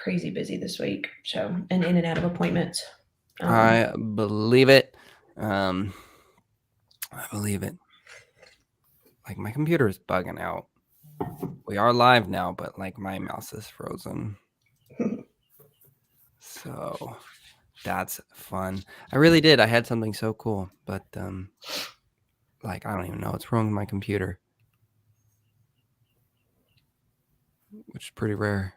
crazy busy this week. So, and in and out of appointments. I believe it. I believe it. Like my computer is bugging out. We are live now, but like my mouse is frozen. So that's fun. I really did. I had something so cool, but like I don't even know what's wrong with my computer, which is pretty rare.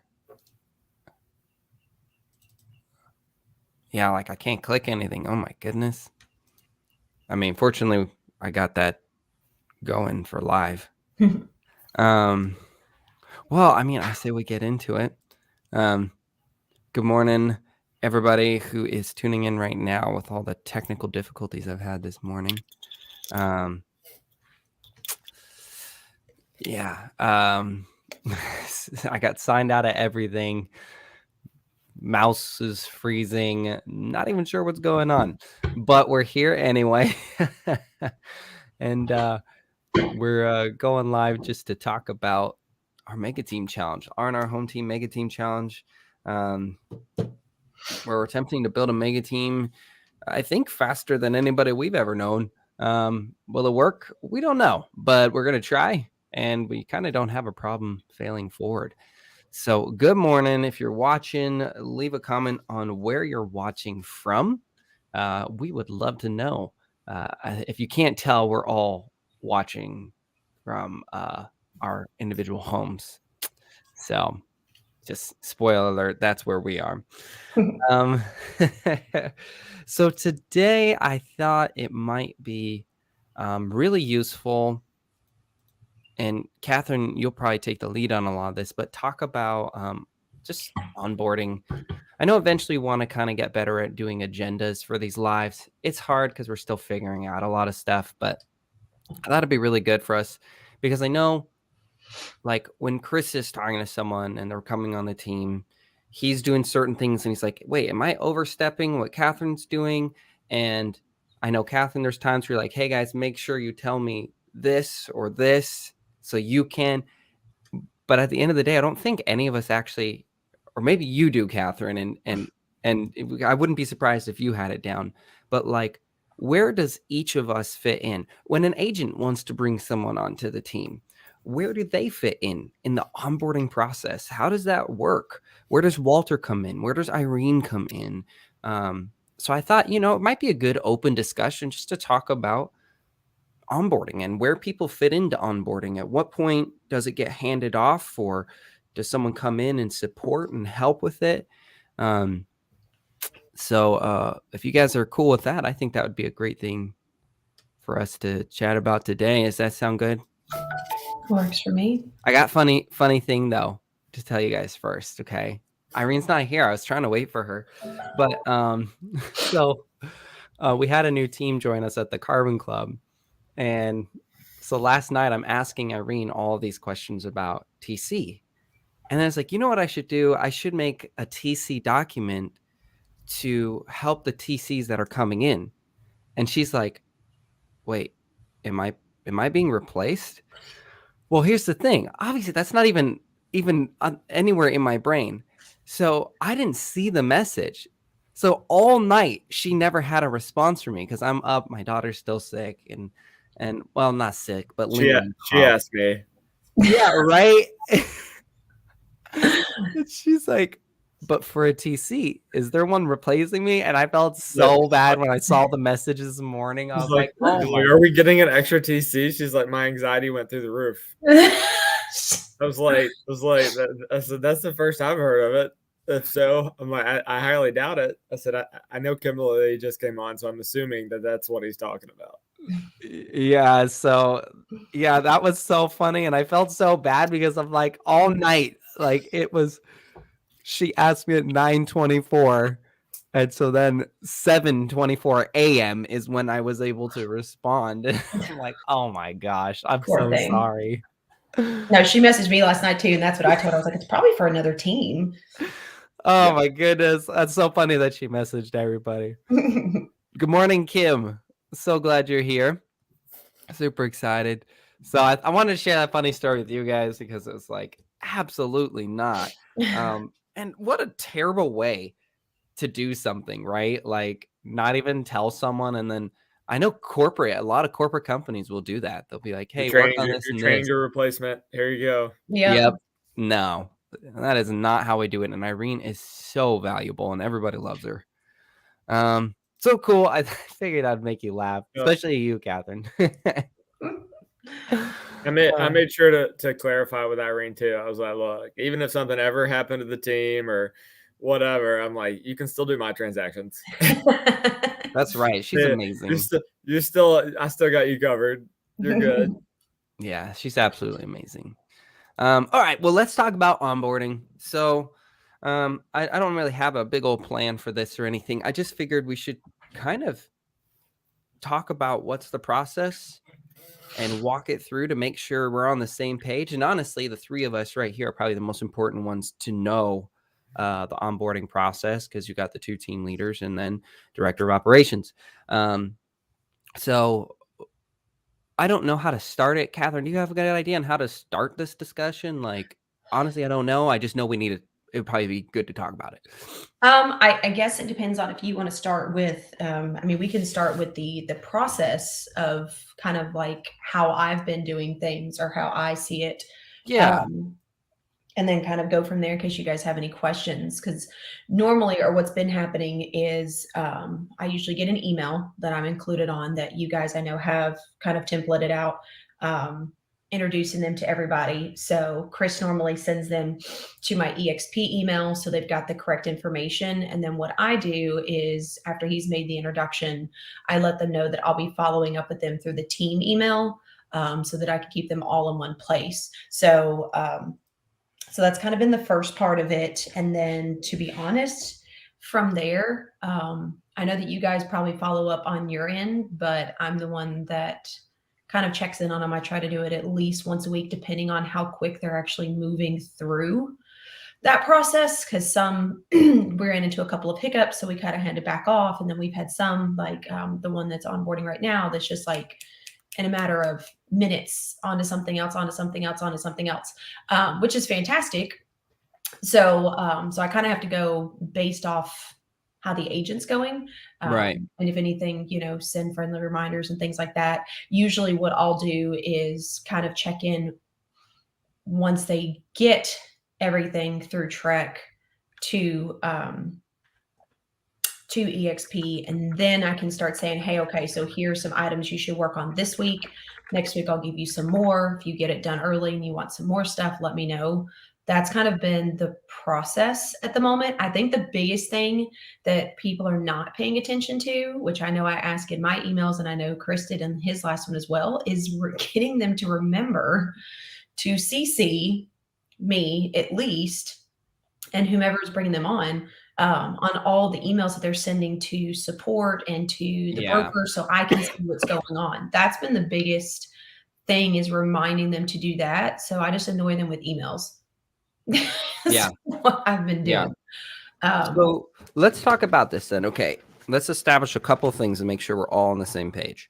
Yeah, like I can't click anything. Oh my goodness. I mean, fortunately, I got that going for live. Well, I mean, I say we get into it. Good morning, everybody who is tuning in right now with all the technical difficulties I've had this morning. Yeah. I got signed out of everything. Mouse is freezing. Not even sure what's going on, but we're here anyway. And we're going live just to talk about our Mega Team Challenge, our Home Team Mega Team Challenge, where we're attempting to build a Mega Team, I think, faster than anybody we've ever known. Will it work? We don't know, but we're going to try, and we kind of don't have a problem failing forward. So good morning. If you're watching, leave a comment on where you're watching from. We would love to know. If you can't tell, we're all watching from our individual homes. So just spoiler alert, that's where we are. So today I thought it might be really useful. And Catherine, you'll probably take the lead on a lot of this, but talk about just onboarding. I know eventually we want to kind of get better at doing agendas for these lives. It's hard because we're still figuring out a lot of stuff, but I thought it'd be really good for us because I know, like, when Chris is talking to someone and they're coming on the team, he's doing certain things and he's like, wait, am I overstepping what Catherine's doing? And I know, Catherine, there's times where you're like, hey guys, make sure you tell me this or this so you can. But at the end of the day, I don't think any of us actually, or maybe you do, Catherine, and I wouldn't be surprised if you had it down. But like, where does each of us fit in? When an agent wants to bring someone onto the team, where do they fit in the onboarding process? How does that work? Where does Walter come in? Where does Irene come in? So I thought, it might be a good open discussion just to talk about onboarding and where people fit into onboarding. At what point does it get handed off, or does someone come in and support and help with it? So if you guys are cool with that, I think that would be a great thing for us to chat about today. Does that sound good? Works for me. I got funny thing though to tell you guys first. Okay, Irene's not here. I was trying to wait for her, but so we had a new team join us at the Carbon Club. And so last night I'm asking Irene all these questions about TC. And then it's like, you know what I should do? I should make a TC document to help the TCs that are coming in. And she's like, wait, am I being replaced? Well, here's the thing. Obviously, that's not even anywhere in my brain. So I didn't see the message. So all night she never had a response from me because I'm up. My daughter's still sick and well, not sick, but she asked me. Yeah, right. She's like, but for a TC, is there one replacing me? And I felt so bad when I saw the message this morning. I was like, oh my. Are we getting an extra TC? She's like, my anxiety went through the roof. I was like, I said, that's the first I've heard of it. If so, I'm like, I highly doubt it. I said, I know Kimberly just came on, so I'm assuming that that's what he's talking about. Yeah, so yeah, that was so funny, and I felt so bad because I'm like, all night, like it was. She asked me at 9:24, and so then 7:24 a.m. is when I was able to respond. I'm like, oh my gosh, I'm so sorry. No, she messaged me last night too, and that's what I told her. I was like, it's probably for another team. Oh my goodness, that's so funny that she messaged everybody. Good morning, Kim. So glad you're here. Super excited. So I wanted to share that funny story with you guys because it was like, absolutely not. And what a terrible way to do something, right? Like not even tell someone. And then I know a lot of corporate companies will do that. They'll be like, hey, work on this You're and training this. your replacement. Here you go. Yeah. Yep. No, that is not how we do it. And Irene is so valuable and everybody loves her. So cool. I figured I'd make you laugh, especially you, Catherine. I made sure to clarify with Irene too. I was like, look, even if something ever happened to the team or whatever, I'm like, you can still do my transactions. That's right. She's amazing. I still got you covered. You're good. Yeah, she's absolutely amazing. All right, well, let's talk about onboarding. So I don't really have a big old plan for this or anything. I just figured we should kind of talk about what's the process and walk it through to make sure we're on the same page. And honestly, the three of us right here are probably the most important ones to know the onboarding process, because you got the 2 team leaders and then director of operations. So I don't know how to start it. Catherine, do you have a good idea on how to start this discussion? Like, honestly, I don't know. I just know it would probably be good to talk about it. I guess it depends on if you want to start with, I mean, we can start with the process of kind of like how I've been doing things or how I see it. Yeah. And then kind of go from there in case you guys have any questions. Because normally, or what's been happening is I usually get an email that I'm included on that you guys I know have kind of templated out, introducing them to everybody. So Chris normally sends them to my EXP email, so they've got the correct information. And then what I do is after he's made the introduction, I let them know that I'll be following up with them through the team email, so that I can keep them all in one place. So that's kind of been the first part of it. And then to be honest, from there, I know that you guys probably follow up on your end, but I'm the one that kind of checks in on them. I try to do it at least once a week, depending on how quick they're actually moving through that process. Because some we ran into a couple of hiccups, so we kind of had to back off. And then we've had some like the one that's onboarding right now that's just like in a matter of minutes onto something else, onto something else, onto something else, which is fantastic. So I kind of have to go based off how the agent's going. Right. And if anything, send friendly reminders and things like that. Usually what I'll do is kind of check in once they get everything through Trek to EXP, and then I can start saying, hey, okay, so here's some items you should work on this week. Next week, I'll give you some more. If you get it done early and you want some more stuff, let me know. That's kind of been the process at the moment. I think the biggest thing that people are not paying attention to, which I know I ask in my emails and I know Chris did in his last one as well, is we're getting them to remember to CC me at least, and whomever is bringing them on all the emails that they're sending to support and to the broker, so I can see what's going on. That's been the biggest thing, is reminding them to do that. So I just annoy them with emails. That's what I've been doing. So let's talk about this then. Okay, let's establish a couple of things and make sure we're all on the same page.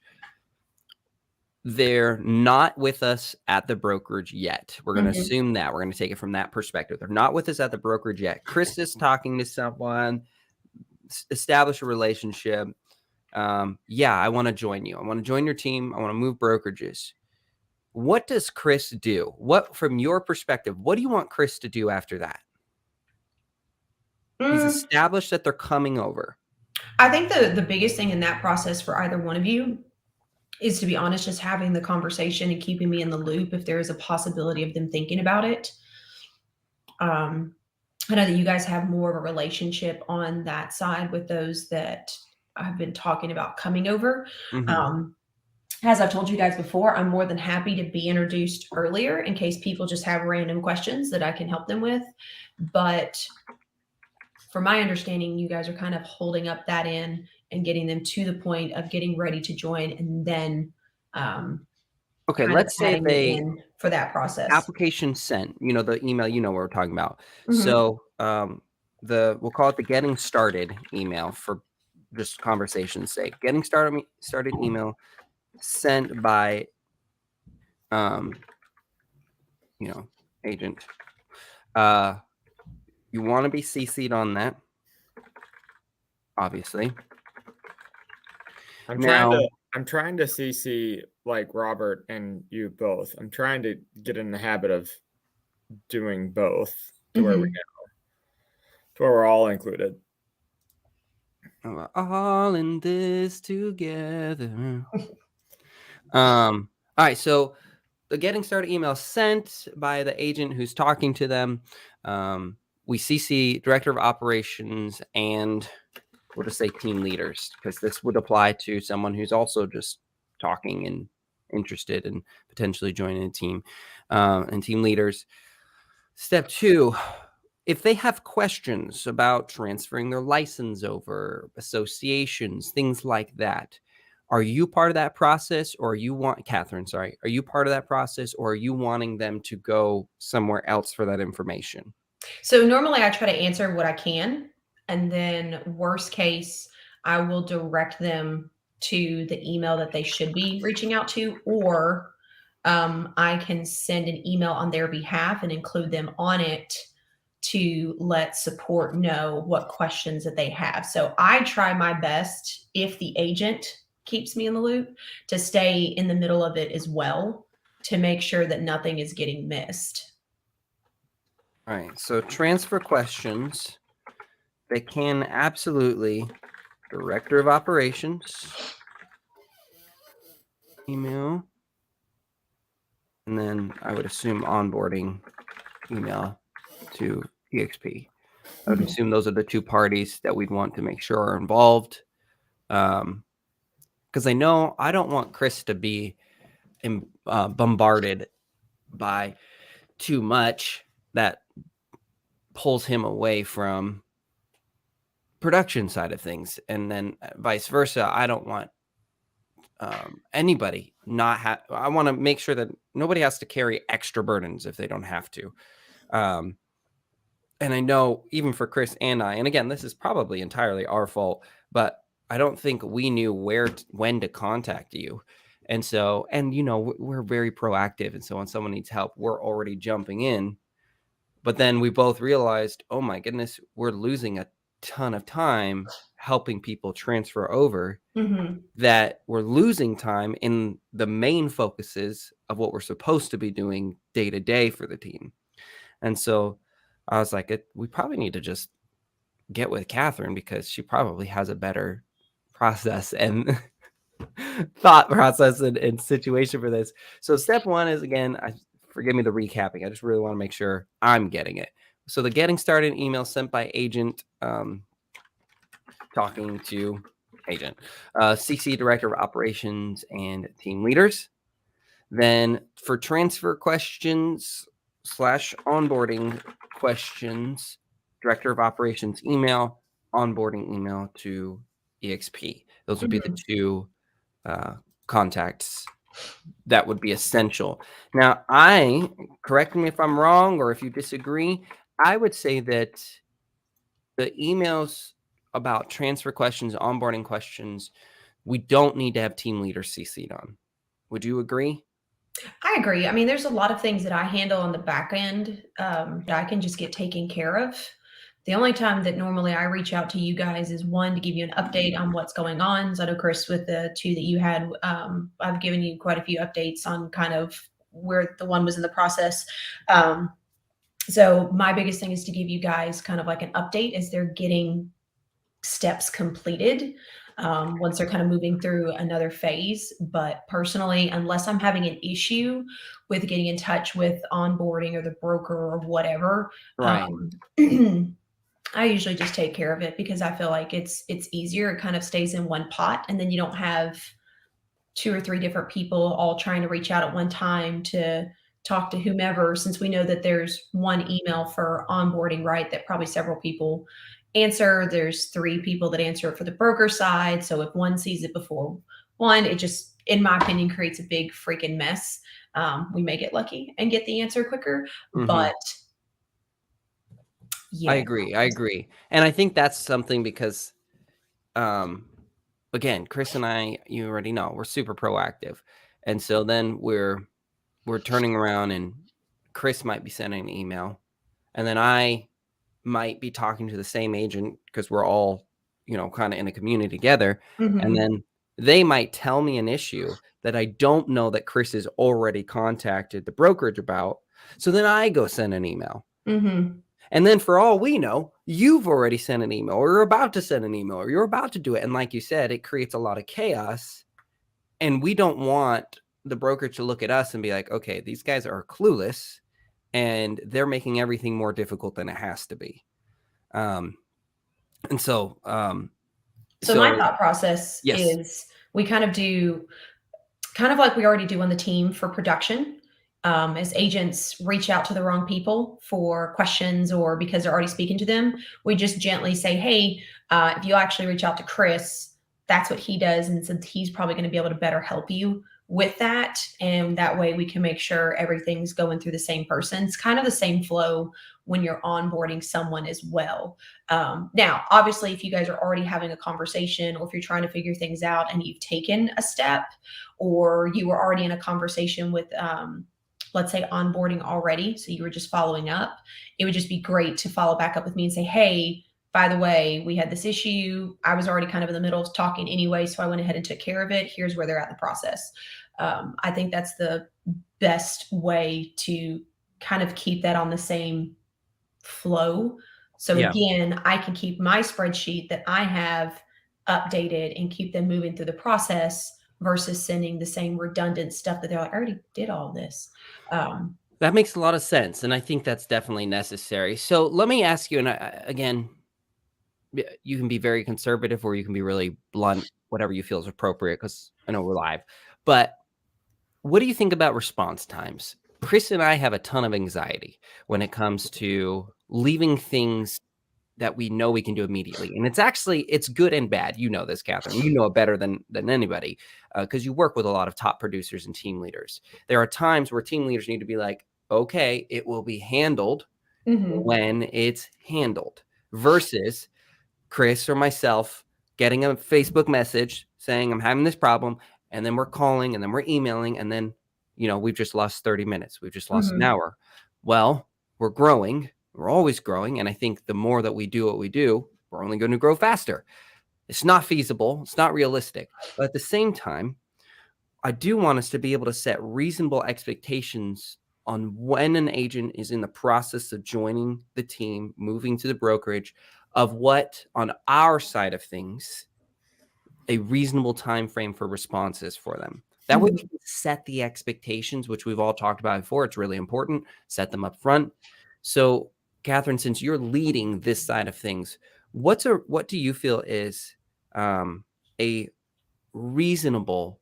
They're not with us at the brokerage yet. We're going to assume that. We're going to take it from that perspective. They're not with us at the brokerage yet. Chris is talking to someone, establish a relationship. I want to join you. I want to join your team. I want to move brokerages. What does Chris do? What, from your perspective, what do you want Chris to do after that? He's established that they're coming over. I think the biggest thing in that process for either one of you is, to be honest, just having the conversation and keeping me in the loop if there is a possibility of them thinking about it. I know that you guys have more of a relationship on that side with those that I've been talking about coming over. As I've told you guys before, I'm more than happy to be introduced earlier in case people just have random questions that I can help them with. But from my understanding, you guys are kind of holding up that end and getting them to the point of getting ready to join, and then okay, let's say they for that process. Application sent, the email, what we're talking about. So we'll call it the getting started email for just conversation's sake. Getting started email sent by agent. You want to be CC'd on that, obviously. I'm Now, trying to CC like Robert and you both. I'm trying to get in the habit of doing both to where we're all included. we're all in this together. All right, so the getting started email sent by the agent who's talking to them. We CC director of operations and we'll just say team leaders, because this would apply to someone who's also just talking and interested in potentially joining a team, and team leaders. Step 2, if they have questions about transferring their license over, associations, things like that, are you part of that process, or Catherine, sorry, are you part of that process, or are you wanting them to go somewhere else for that information? So normally I try to answer what I can, and then worst case, I will direct them to the email that they should be reaching out to, or I can send an email on their behalf and include them on it to let support know what questions that they have. So I try my best, if the agent keeps me in the loop, to stay in the middle of it as well to make sure that nothing is getting missed. All right, so transfer questions, they can absolutely director of operations email, and then I would assume onboarding email to EXP. I would assume those are the two parties that we'd want to make sure are involved. Because I know I don't want Chris to be bombarded by too much that pulls him away from production side of things, and then vice versa. I don't want anybody not have. I want to make sure that nobody has to carry extra burdens if they don't have to. And I know even for Chris and I, and again, this is probably entirely our fault, but I don't think we knew when to contact you. And so, and we're very proactive. And so when someone needs help, we're already jumping in. But then we both realized, oh my goodness, we're losing a ton of time helping people transfer over, that we're losing time in the main focuses of what we're supposed to be doing day to day for the team. And so I was like, we probably need to just get with Catherine, because she probably has a better process and thought process and situation for this. So step 1 is, again, forgive me the recapping. I just really want to make sure I'm getting it. So the getting started email sent by agent, talking to agent, CC director of operations and team leaders. Then for transfer questions / onboarding questions, director of operations email, onboarding email to EXP. Those would be the two contacts that would be essential. Now, correct me if I'm wrong, or if you disagree, I would say that the emails about transfer questions, onboarding questions, we don't need to have team leaders CC'd on. Would you agree? I agree. I mean, there's a lot of things that I handle on the back end that I can just get taken care of. The only time that normally I reach out to you guys is, one, to give you an update on what's going on. So I know, Chris, with the 2 that you had, I've given you quite a few updates on kind of where the one was in the process. So my biggest thing is to give you guys kind of like an update as they're getting steps completed, once they're kind of moving through another phase. But personally, unless I'm having an issue with getting in touch with onboarding or the broker or whatever, Right. I usually just take care of it, because I feel like it's easier. It kind of stays in one pot, and then you don't have 2 or 3 different people all trying to reach out at one time to talk to whomever, since we know that there's one email for onboarding, right, that probably several people answer. There's 3 people that answer it for the broker side. So if one sees it before one, it just, in my opinion, creates a big freaking mess. We may get lucky and get the answer quicker, but yeah. I agree. And I think that's something because, again, Chris and I, you already know, we're super proactive. And so then we're turning around and Chris might be sending an email, and then I might be talking to the same agent because we're all, kind of in a community together. Mhm. And then they might tell me an issue that I don't know that Chris has already contacted the brokerage about. So then I go send an email. Mhm. And then for all we know, you've already sent an email, or you're about to send an email, or you're about to do it. And like you said, it creates a lot of chaos. And we don't want the broker to look at us and be like, okay, these guys are clueless and they're making everything more difficult than it has to be. And so, So my thought process yes. is we kind of do kind of like we already do on the team for production. As agents reach out to the wrong people for questions or because they're already speaking to them, we just gently say, hey, if you actually reach out to Chris, that's what he does. And since he's probably going to be able to better help you with that. And that way we can make sure everything's going through the same person. It's kind of the same flow when you're onboarding someone as well. Now, obviously, if you guys are already having a conversation or if you're trying to figure things out and you've taken a step or you were already in a conversation with, let's say, onboarding already, so you were just following up, it would just be great to follow back up with me and say, hey, by the way, we had this issue. I was already kind of in the middle of talking anyway, so I went ahead and took care of it. Here's where they're at in the process. I think that's the best way to kind of keep that on the same flow. So Yeah. again, I can keep my spreadsheet that I have updated and keep them moving through the process versus sending the same redundant stuff that they're like, I already did all this. That makes a lot of sense. And I think that's definitely necessary. So let me ask you, and again, you can be very conservative or you can be really blunt, whatever you feel is appropriate, because I know we're live. But what do you think about response times? Chris and I have a ton of anxiety when it comes to leaving things that we know we can do immediately. And it's good and bad. You know this, Catherine. You know it better than anybody because you work with a lot of top producers and team leaders. There are times where team leaders need to be like, okay, it will be handled when it's handled, versus Chris or myself getting a Facebook message saying I'm having this problem, and then we're calling and then we're emailing, and then, we've just lost 30 minutes. We've just lost an hour. Well, we're growing. We're always growing. And I think the more that we do what we do, we're only going to grow faster. It's not feasible. It's not realistic. But at the same time, I do want us to be able to set reasonable expectations on when an agent is in the process of joining the team, moving to the brokerage, of what on our side of things a reasonable time frame for responses for them. That way we can set the expectations, which we've all talked about before. It's really important. Set them up front. So, Catherine, since you're leading this side of things, what do you feel is a reasonable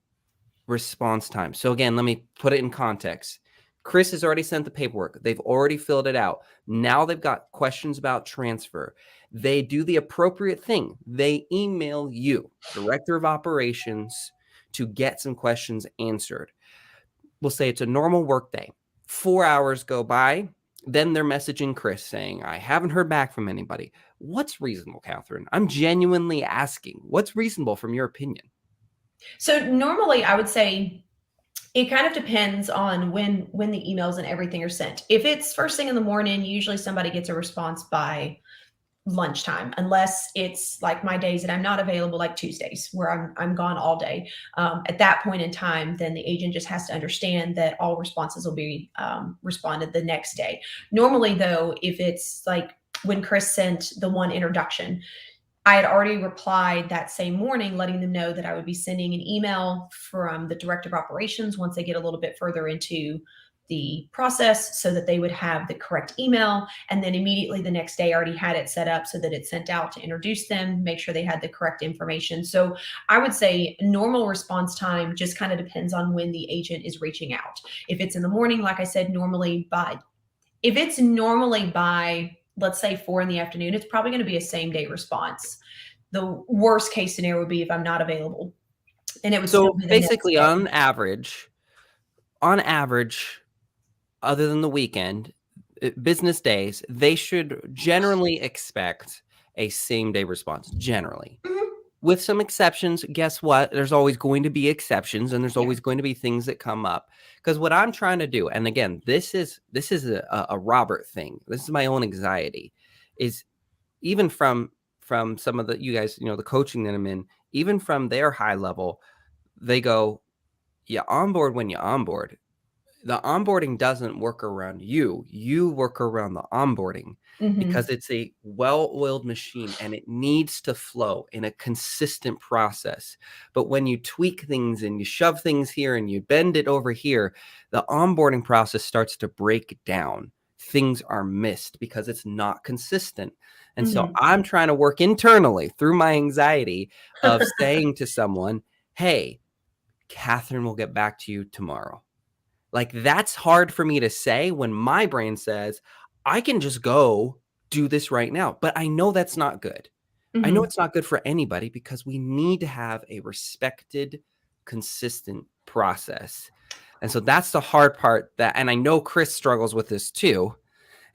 response time? So again, let me put it in context. Chris has already sent the paperwork. They've already filled it out. Now they've got questions about transfer. They do the appropriate thing. They email you, director of operations, to get some questions answered. We'll say it's a normal work day. 4 hours go by. Then they're messaging Chris saying, I haven't heard back from anybody. What's reasonable, Catherine? I'm genuinely asking. What's reasonable from your opinion? So normally I would say it kind of depends on when the emails and everything are sent. If it's first thing in the morning, usually somebody gets a response by lunchtime, unless it's like my days that I'm not available, like Tuesdays, where I'm gone all day. At that point in time, then the agent just has to understand that all responses will be responded the next day. Normally, though, if it's like when Chris sent the one introduction, I had already replied that same morning, letting them know that I would be sending an email from the director of operations once they get a little bit further into the process so that they would have the correct email. And then immediately the next day, I already had it set up so that it sent out to introduce them, make sure they had the correct information. So I would say normal response time just kind of depends on when the agent is reaching out. If it's in the morning, like I said, if it's normally by, let's say 4 in the afternoon, it's probably going to be a same day response. The worst case scenario would be if I'm not available, and it would still be the basically next day. on average, other than the weekend, business days, they should generally expect a same day response, generally. With some exceptions, guess what? There's always going to be exceptions, and there's always going to be things that come up. Because what I'm trying to do, and again, this is a Robert thing. This is my own anxiety, is even from some of the, you guys, the coaching that I'm in, even from their high level, they go, you onboard when you onboard. The onboarding doesn't work around you. You work around the onboarding because it's a well-oiled machine and it needs to flow in a consistent process. But when you tweak things and you shove things here and you bend it over here, the onboarding process starts to break down. Things are missed because it's not consistent. And so I'm trying to work internally through my anxiety of saying to someone, hey, Catherine will get back to you tomorrow. Like, that's hard for me to say when my brain says, I can just go do this right now. But I know that's not good. I know it's not good for anybody because we need to have a respected, consistent process. And so that's the hard part and I know Chris struggles with this too.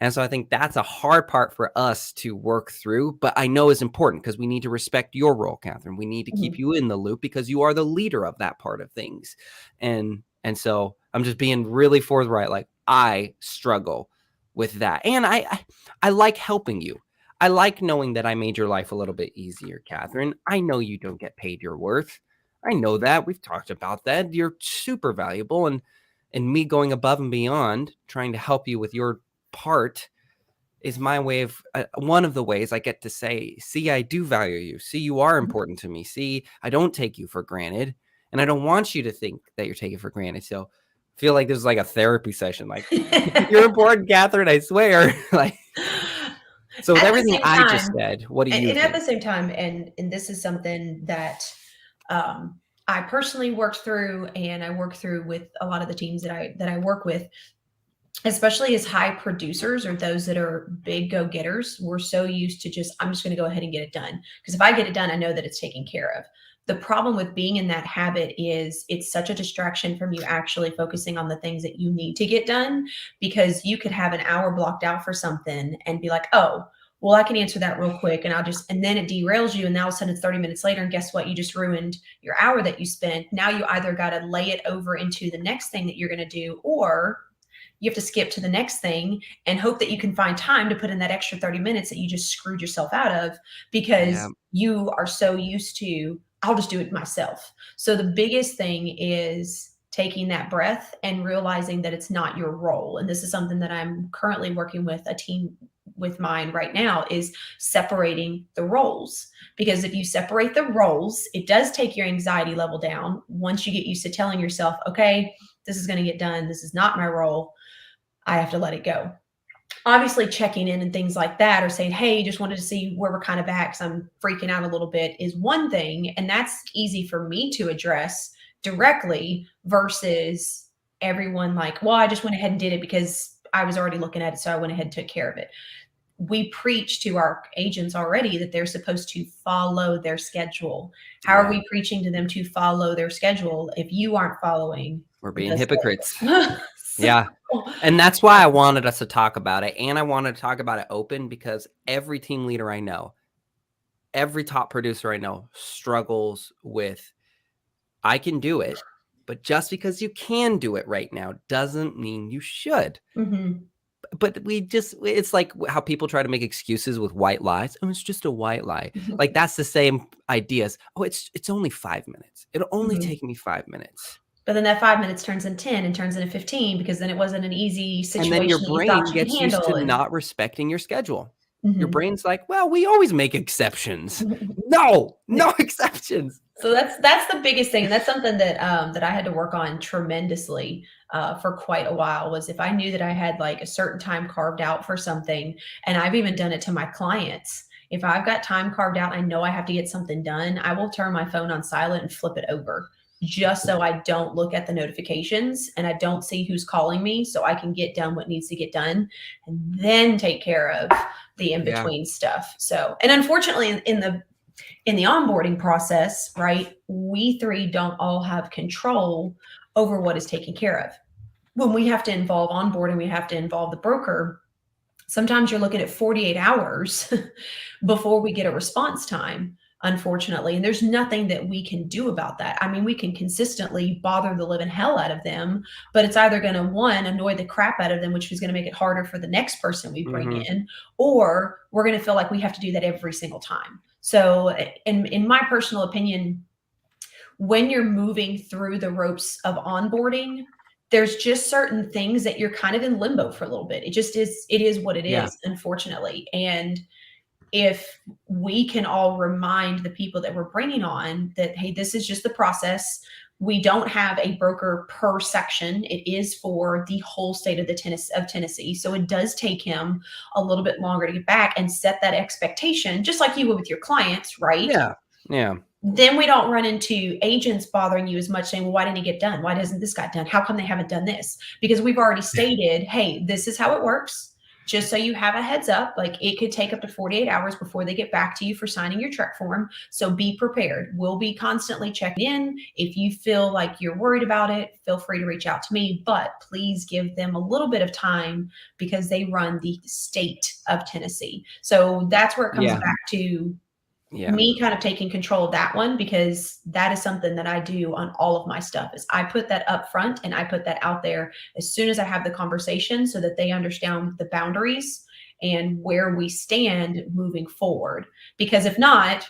And so I think that's a hard part for us to work through, but I know is important because we need to respect your role, Catherine. We need to keep you in the loop because you are the leader of that part of things. And so I'm just being really forthright. Like, I struggle with that. And I like helping you. I like knowing that I made your life a little bit easier, Catherine. I know you don't get paid your worth. I know that. We've talked about that. You're super valuable. And me going above and beyond, trying to help you with your part is my way of one of the ways I get to say, see, I do value you. See, you are important to me. See, I don't take you for granted. And I don't want you to think that you're taking for granted. So I feel like this is like a therapy session. Like, you're important, Catherine, I swear. Like, so with everything I just said, what do you think? At the same time, and this is something that I personally worked through, and I work through with a lot of the teams that I work with, especially as high producers or those that are big go-getters. We're so used to I'm just going to go ahead and get it done. Because if I get it done, I know that it's taken care of. The problem with being in that habit is it's such a distraction from you actually focusing on the things that you need to get done, because you could have an hour blocked out for something and be like, oh, well, I can answer that real quick. And and then it derails you. And now all of a sudden it's 30 minutes later. And guess what? You just ruined your hour that you spent. Now you either got to lay it over into the next thing that you're going to do, or you have to skip to the next thing and hope that you can find time to put in that extra 30 minutes that you just screwed yourself out of because you are so used to, I'll just do it myself. So the biggest thing is taking that breath and realizing that it's not your role. And this is something that I'm currently working with a team with mine right now, is separating the roles. Because if you separate the roles, it does take your anxiety level down once you get used to telling yourself, okay, this is going to get done. This is not my role. I have to let it go. Obviously, checking in and things like that, or saying, hey, just wanted to see where we're kind of at because I'm freaking out a little bit, is one thing. And that's easy for me to address directly versus everyone like, well, I just went ahead and did it because I was already looking at it. So I went ahead and took care of it. We preach to our agents already that they're supposed to follow their schedule. How are we preaching to them to follow their schedule if you aren't following? We're being hypocrites. Yeah. And that's why I wanted us to talk about it. And I wanted to talk about it open, because every team leader I know, every top producer I know struggles with, I can do it, but just because you can do it right now doesn't mean you should. But it's like how people try to make excuses with white lies. Oh, it's just a white lie. Like, that's the same ideas. Oh, it's only 5 minutes. It'll only take me 5 minutes. But then that 5 minutes turns into 10 and turns into 15, because then it wasn't an easy situation. And then your brain gets used to not respecting your schedule. Your brain's like, well, we always make exceptions. No exceptions. So that's the biggest thing. And that's something that that I had to work on tremendously for quite a while, was if I knew that I had like a certain time carved out for something, and I've even done it to my clients. If I've got time carved out, I know I have to get something done, I will turn my phone on silent and flip it over, just so I don't look at the notifications and I don't see who's calling me, so I can get done what needs to get done and then take care of the in-between stuff. So, and unfortunately in the onboarding process, right, we three don't all have control over what is taken care of. When we have to involve onboarding, we have to involve the broker. Sometimes you're looking at 48 hours before we get a response time. unfortunately. And there's nothing that we can do about that. I mean, we can consistently bother the living hell out of them, but it's either going to, one, annoy the crap out of them, which is going to make it harder for the next person we bring in, or we're going to feel like we have to do that every single time. So in my personal opinion, when you're moving through the ropes of onboarding, there's just certain things that you're kind of in limbo for a little bit. It is what it is, unfortunately. And if we can all remind the people that we're bringing on that, hey, this is just the process. We don't have a broker per section. It is for the whole state of Tennessee. So it does take him a little bit longer to get back and set that expectation, just like you would with your clients, right? Yeah. Then we don't run into agents bothering you as much saying, well, why didn't he get done? Why doesn't this get done? How come they haven't done this? Because we've already stated, hey, this is how it works. Just so you have a heads up, like it could take up to 48 hours before they get back to you for signing your trek form. So be prepared. We'll be constantly checking in. If you feel like you're worried about it, feel free to reach out to me, but please give them a little bit of time because they run the state of Tennessee. So that's where it comes back to me kind of taking control of that one, because that is something that I do on all of my stuff is I put that up front and I put that out there as soon as I have the conversation so that they understand the boundaries and where we stand moving forward. Because if not,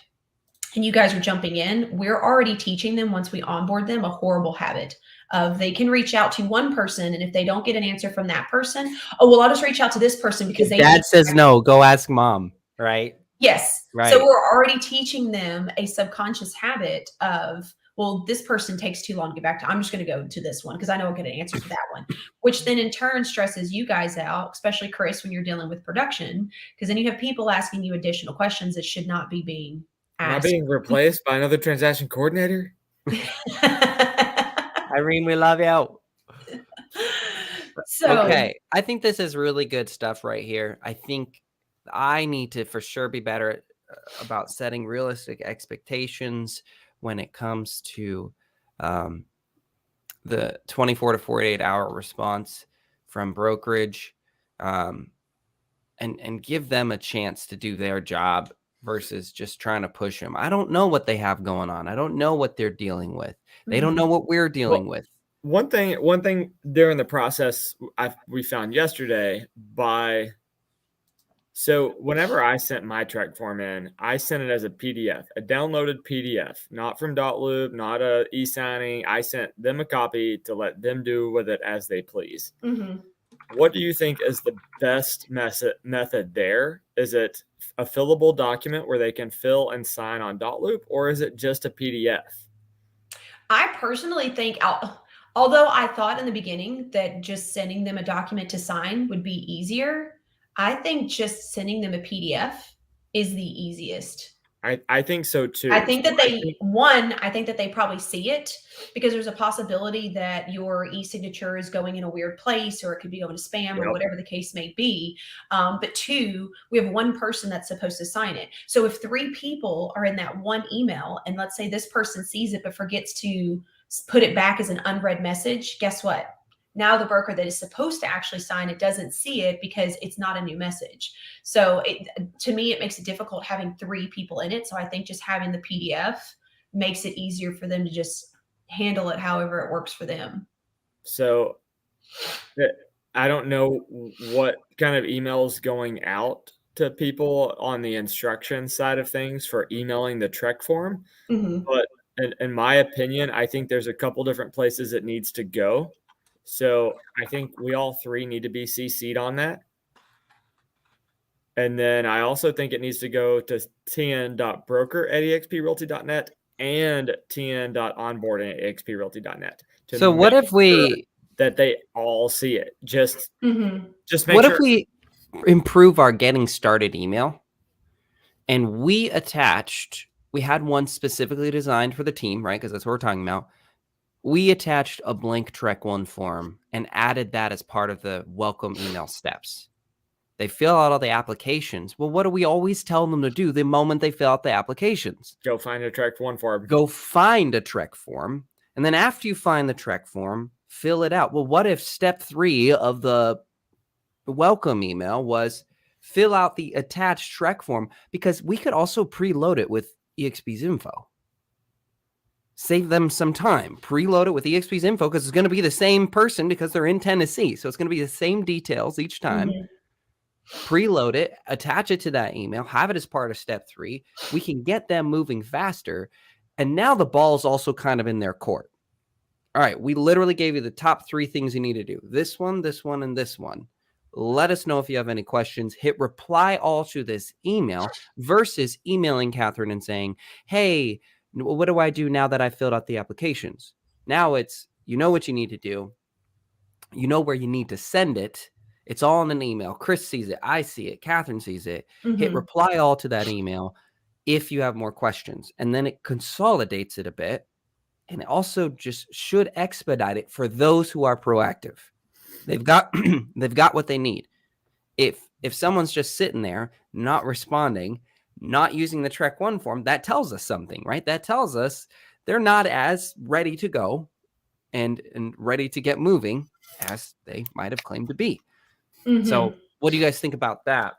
and you guys are jumping in, we're already teaching them once we onboard them a horrible habit of they can reach out to one person, and if they don't get an answer from that person, oh, well, I'll just reach out to this person because dad says no, go ask mom, right? Yes. Right. So we're already teaching them a subconscious habit of, well, this person takes too long to get back to. I'm just going to go to this one because I know I'll get an answer to that one, which then in turn stresses you guys out, especially Chris, when you're dealing with production, because then you have people asking you additional questions that should not be being asked. Am I being replaced by another transaction coordinator? Irene, we love you. So, okay. I think this is really good stuff right here. I think I need to for sure be better about setting realistic expectations when it comes to the 24 to 48 hour response from brokerage, and give them a chance to do their job versus just trying to push them. I don't know what they have going on. I don't know what they're dealing with. They don't know what we're dealing with. One thing during the process we found yesterday so whenever I sent my trek form in, I sent it as a PDF, a downloaded PDF, not from .loop, not a e-signing. I sent them a copy to let them do with it as they please. What do you think is the best method there? Is it a fillable document where they can fill and sign on .loop, or is it just a PDF? I personally think, although I thought in the beginning that just sending them a document to sign would be easier, I think just sending them a PDF is the easiest. I think so too. I think that I think that they probably see it because there's a possibility that your e-signature is going in a weird place, or it could be going to spam or whatever the case may be. But two, we have one person that's supposed to sign it. So if 3 people are in that one email, and let's say this person sees it but forgets to put it back as an unread message, guess what? Now the broker that is supposed to actually sign it doesn't see it because it's not a new message. So to me, it makes it difficult having 3 people in it. So I think just having the PDF makes it easier for them to just handle it however it works for them. So I don't know what kind of emails going out to people on the instruction side of things for emailing the trek form. But in my opinion, I think there's a couple different places it needs to go. So I think we all 3 need to be CC'd on that. And then I also think it needs to go to tn.broker@exprealty.net and tn.onboarding@exprealty.net. So what if that they all see it? Just make what if we improve our getting started email and we had one specifically designed for the team, right? Because that's what we're talking about. We attached a blank Trek 1 form and added that as part of the welcome email steps. They fill out all the applications. Well, what do we always tell them to do the moment they fill out the applications? Go find a Trek 1 form. Go find a Trek form. And then after you find the Trek form, fill it out. Well, what if step 3 of the welcome email was fill out the attached Trek form? Because we could also preload it with EXP's info. Save them some time. Preload it with EXP's info because it's going to be the same person because they're in Tennessee. So it's going to be the same details each time. Preload it, attach it to that email, have it as part of step 3. We can get them moving faster. And now the ball's also kind of in their court. All right, we literally gave you the top 3 things you need to do. This one, and this one. Let us know if you have any questions. Hit reply all to this email versus emailing Catherine and saying, hey, what do I do now that I filled out the applications? Now it's, you know what you need to do. You know where you need to send it. It's all in an email. Chris sees it. I see it. Catherine sees it. Hit reply all to that email if you have more questions. And then it consolidates it a bit. And it also just should expedite it for those who are proactive. They've got what they need. If someone's just sitting there, not responding, not using the Trek 1 form, that tells us something, right? That tells us they're not as ready to go and ready to get moving as they might have claimed to be. So what do you guys think about that?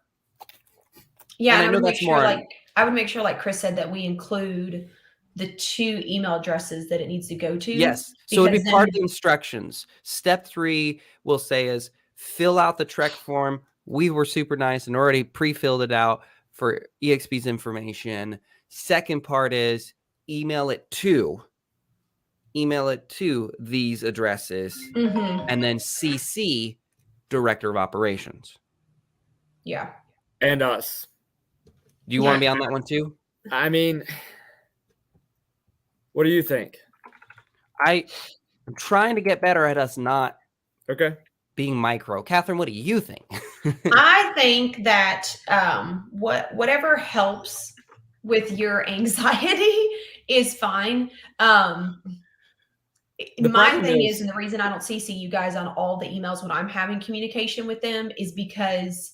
Yeah, and I would make sure, I would make sure, like Chris said, that we include the 2 email addresses that it needs to go to. Yes. So it'd be part of the instructions. Step 3 will say is fill out the Trek form. We were super nice and already pre-filled it out for EXP's information. Second part is email it to these addresses and then CC Director of Operations. Yeah. And us. Do you want to be on that one too? I mean, what do you think? I'm trying to get better at us not being micro. Catherine, what do you think? I think that whatever helps with your anxiety is fine. My thing is, and the reason I don't CC you guys on all the emails when I'm having communication with them is because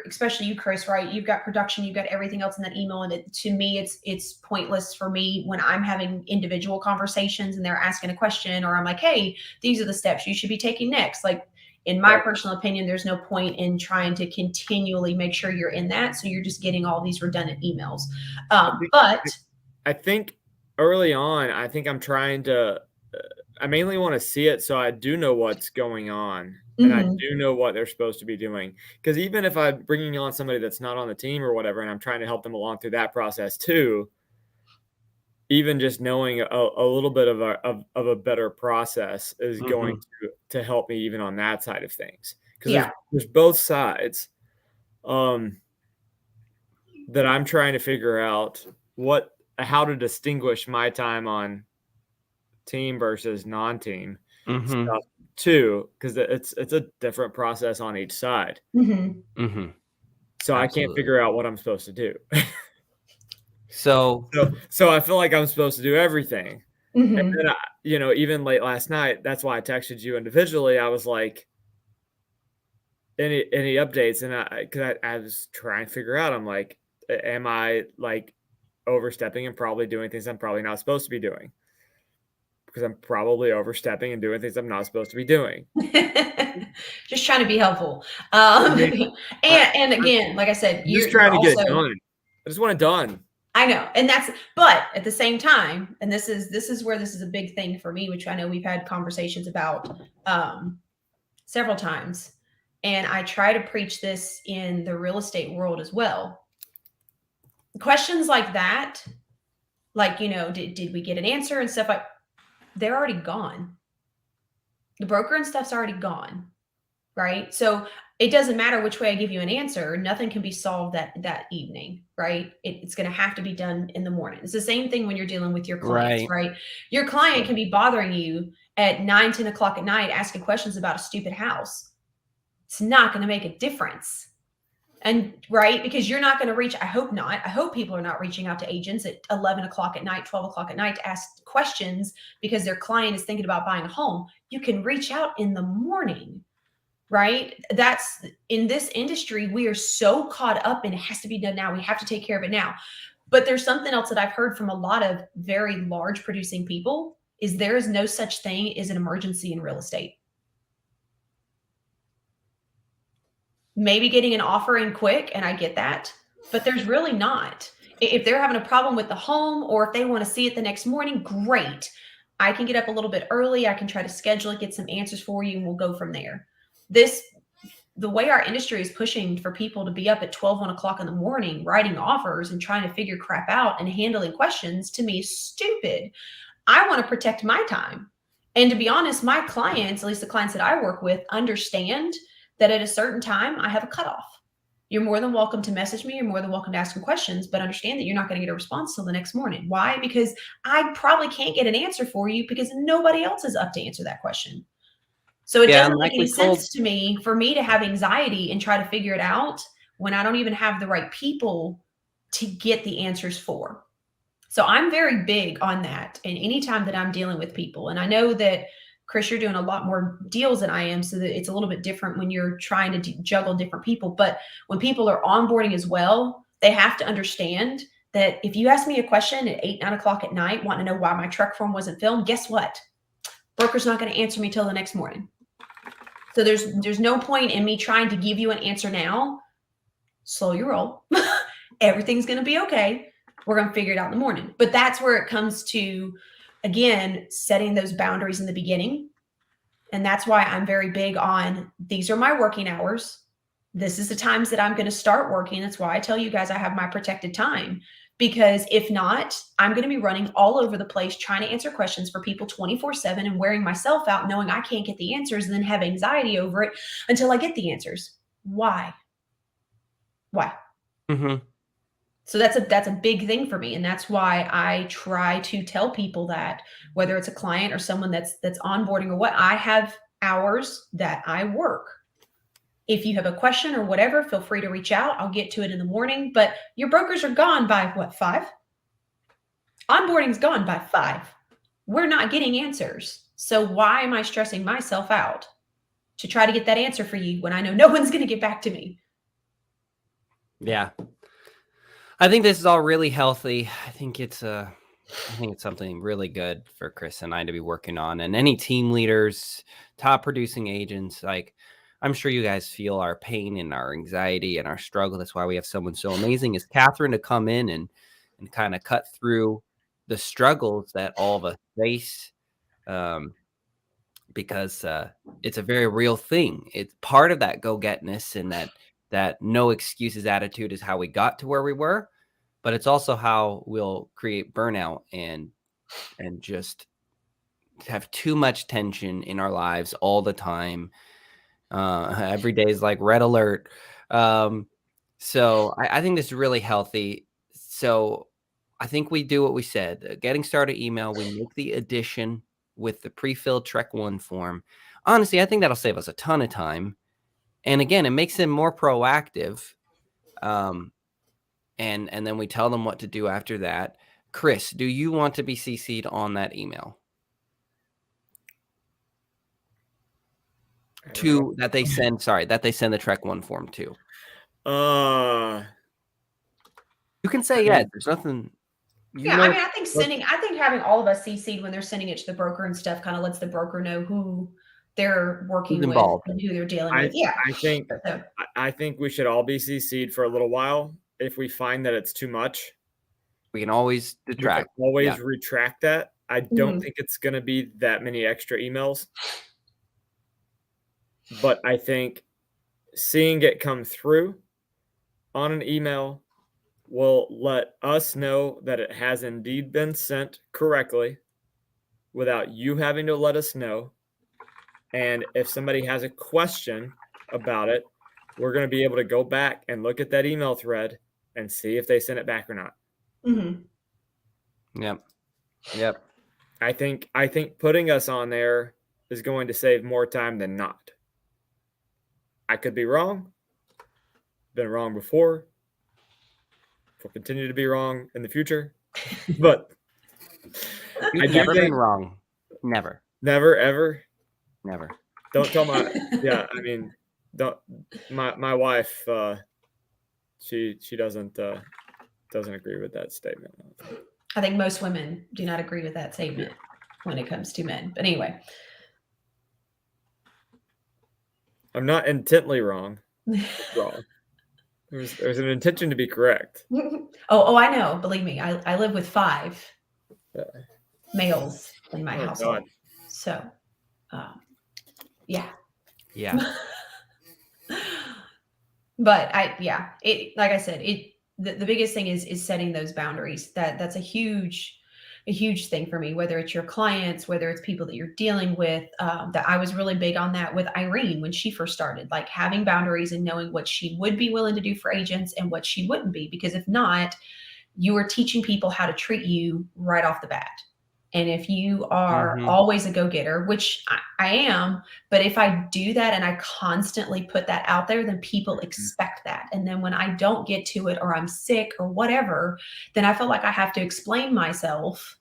especially you, Chris, right? You've got production, you've got everything else in that email. And to me, it's pointless for me when I'm having individual conversations and they're asking a question, or I'm like, hey, these are the steps you should be taking next. Like, in my personal opinion, there's no point in trying to continually make sure you're in that. So you're just getting all these redundant emails. But I think early on, I think I'm trying to, I mainly want to see it so I do know what's going on. And I do know what they're supposed to be doing. Because even if I'm bringing on somebody that's not on the team or whatever, and I'm trying to help them along through that process too, even just knowing a little bit of a better process is going to help me even on that side of things. Because there's both sides that I'm trying to figure out how to distinguish my time on team versus non-team stuff too, because it's a different process on each side. So I can't figure out what I'm supposed to do. So I feel like I'm supposed to do everything. And then even late last night, that's why I texted you individually. I was like, any updates? And I was trying to figure out, I'm like, am I like overstepping and probably doing things I'm probably not supposed to be doing? Because I'm probably overstepping and doing things I'm not supposed to be doing. Just trying to be helpful. And again, like I said, you're trying to get it done. I just want it done. I know. And but at the same time, and this is where this is a big thing for me, which I know we've had conversations about several times. And I try to preach this in the real estate world as well. Questions like that, like, did we get an answer and stuff like, they're already gone. The broker and stuff's already gone, right? So it doesn't matter which way I give you an answer. Nothing can be solved that evening, right? It's going to have to be done in the morning. It's the same thing when you're dealing with your clients, right? Your client can be bothering you at 9, 10 o'clock at night, asking questions about a stupid house. It's not going to make a difference. And right, because you're not going to reach, I hope not. I hope people are not reaching out to agents at 11 o'clock at night, 12 o'clock at night to ask questions because their client is thinking about buying a home. You can reach out in the morning, right? That's in this industry. We are so caught up and it has to be done now. We have to take care of it now. But there's something else that I've heard from a lot of very large producing people is there is no such thing as an emergency in real estate. Maybe getting an offer in quick, and I get that, but there's really not. If they're having a problem with the home or if they want to see it the next morning, great. I can get up a little bit early. I can try to schedule it, get some answers for you, and we'll go from there. The way our industry is pushing for people to be up at 12, 1 o'clock in the morning, writing offers and trying to figure crap out and handling questions, to me is stupid. I want to protect my time. And to be honest, my clients, at least the clients that I work with, understand that at a certain time I have a cutoff. You're more than welcome to message me. You're more than welcome to ask some questions, but understand that you're not going to get a response till the next morning. Why? Because I probably can't get an answer for you because nobody else is up to answer that question. So it doesn't make any sense to me for me to have anxiety and try to figure it out when I don't even have the right people to get the answers for. So I'm very big on that. And anytime that I'm dealing with people, and I know that Chris, you're doing a lot more deals than I am, so that it's a little bit different when you're trying to juggle different people. But when people are onboarding as well, they have to understand that if you ask me a question at 8, 9 o'clock at night, wanting to know why my truck form wasn't filmed, guess what? Broker's not going to answer me till the next morning. So there's no point in me trying to give you an answer now. Slow your roll. Everything's going to be okay. We're going to figure it out in the morning. But that's where it comes to, again, setting those boundaries in the beginning. And that's why I'm very big on, these are my working hours. This is the times that I'm going to start working. That's why I tell you guys I have my protected time. Because if not, I'm going to be running all over the place trying to answer questions for people 24/7 and wearing myself out, knowing I can't get the answers and then have anxiety over it until I get the answers. Why? Mm-hmm. So that's a big thing for me. And that's why I try to tell people that, whether it's a client or someone that's onboarding or what, I have hours that I work. If you have a question or whatever, feel free to reach out. I'll get to it in the morning, but your brokers are gone by what, 5? Onboarding's gone by 5. We're not getting answers. So why am I stressing myself out to try to get that answer for you when I know no one's going to get back to me? Yeah. I think this is all really healthy. I think it's something really good for Chris and I to be working on, and any team leaders, top producing agents, like, I'm sure you guys feel our pain and our anxiety and our struggle. That's why we have someone so amazing as Catherine to come in and kind of cut through the struggles that all of us face, because it's a very real thing. It's part of that go-getness, and that no excuses attitude is how we got to where we were, but it's also how we'll create burnout and just have too much tension in our lives all the time. Every day is like red alert. So I think this is really healthy. So I think we do what we said. Getting started email, we make the addition with the pre-filled Trek 1 form. Honestly, I think that'll save us a ton of time. And again, it makes them more proactive. And then we tell them what to do after that. Chris, do you want to be CC'd on that email? That they send the Trek 1 form to. You can say yeah. There's nothing. I mean, I think having all of us CC'd when they're sending it to the broker and stuff kind of lets the broker know who they're working with and who they're dealing with. Yeah, I think we should all be CC'd for a little while. If we find that it's too much, we can always retract. Retract that. I don't think it's going to be that many extra emails. But I think seeing it come through on an email will let us know that it has indeed been sent correctly without you having to let us know. And if somebody has a question about it, we're going to be able to go back and look at that email thread and see if they sent it back or not. Mm-hmm. Yep. I think putting us on there is going to save more time than not. I could be wrong. Been wrong before. Will continue to be wrong in the future. But I've never been wrong. Never. Never, ever. Never. Don't tell my I mean, don't my wife she doesn't agree with that statement. I think most women do not agree with that statement when it comes to men. But anyway. I'm not intently wrong. There's an intention to be correct. Oh, I know. Believe me, I live with 5 Yeah. males in my Oh, household. God. So, yeah. Yeah. But it, like I said, the biggest thing is setting those boundaries. That's a huge thing for me, whether it's your clients, whether it's people that you're dealing with. That I was really big on that with Irene when she first started, like having boundaries and knowing what she would be willing to do for agents and what she wouldn't be, because if not, you are teaching people how to treat you right off the bat. And if you are always a go-getter, which I am, but if I do that and I constantly put that out there, then people expect that. And then when I don't get to it, or I'm sick or whatever, then I feel like I have to explain myself